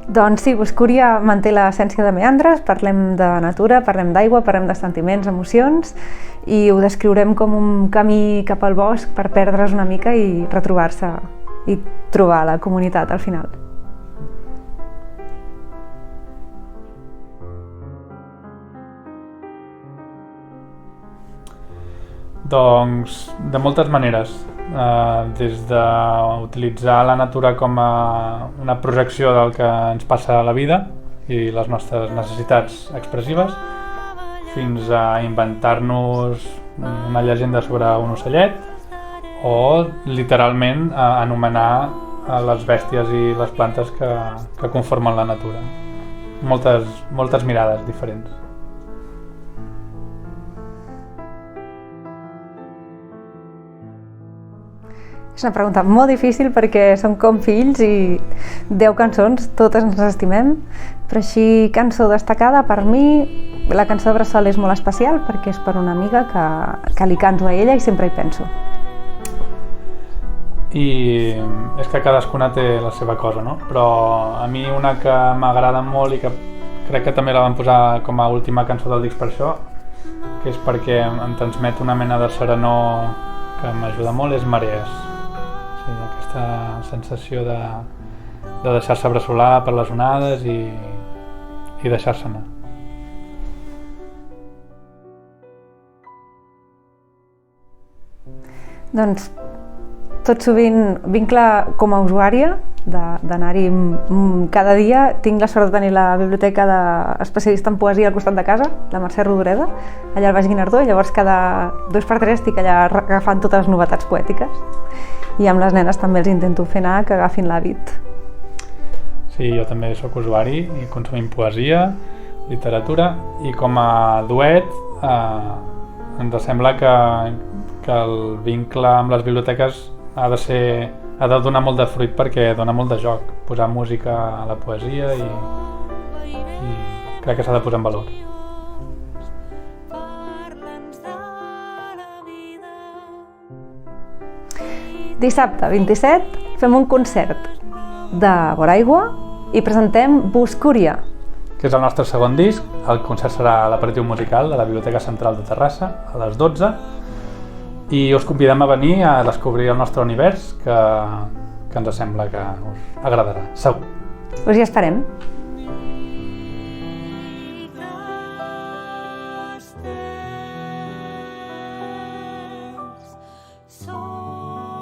Doncs sí, Boscúria manté l'essència de Meandres, parlem de natura, parlem d'aigua, parlem de sentiments, emocions, i ho descriurem com un camí cap al bosc per perdre's una mica i retrobar-se i trobar la comunitat al final. Doncs de moltes maneres, des d'utilitzar la natura com a una projecció del que ens passa a la vida i les nostres necessitats expressives, fins a inventar-nos una llegenda sobre un ocellet o literalment anomenar les bèsties i les plantes que conformen la natura. Moltes mirades diferents. És una pregunta molt difícil perquè som com fills i 10 cançons, totes ens estimem, però així cançó destacada per mi, la cançó de Bressol és molt especial perquè és per una amiga que li canto a ella i sempre hi penso. I és que cadascuna té la seva cosa, no? Però a mi una que m'agrada molt i que crec que també la van posar com a última cançó del disc per això, que és perquè em transmet una mena de serenor que m'ajuda molt, és Marees. Aquesta sensació de deixar-se bressolar per les onades i deixar-se anar. Doncs tot sovint vincle com a usuària d'anar-hi cada dia. Tinc la sort de tenir la biblioteca d'especialista en poesia al costat de casa, la Mercè Rodoreda, allà al Baix Guinardó, i llavors cada 2x3 estic allà agafant totes les novetats poètiques. I amb les nenes també els intento fer anar que agafin l'hàbit. Sí, jo també sóc usuari i consumim poesia, literatura, i com a duet ens sembla que el vincle amb les biblioteques ha de donar molt de fruit perquè dona molt de joc, posar música a la poesia i crec que s'ha de posar en valor. Dissabte 27 fem un concert de Boraigua i presentem Boscúria, que és el nostre segon disc. El concert serà a l'aperitiu musical de la Biblioteca Central de Terrassa a les 12 i us convidem a venir a descobrir el nostre univers que ens sembla que us agradarà, segur. Us hi esperem.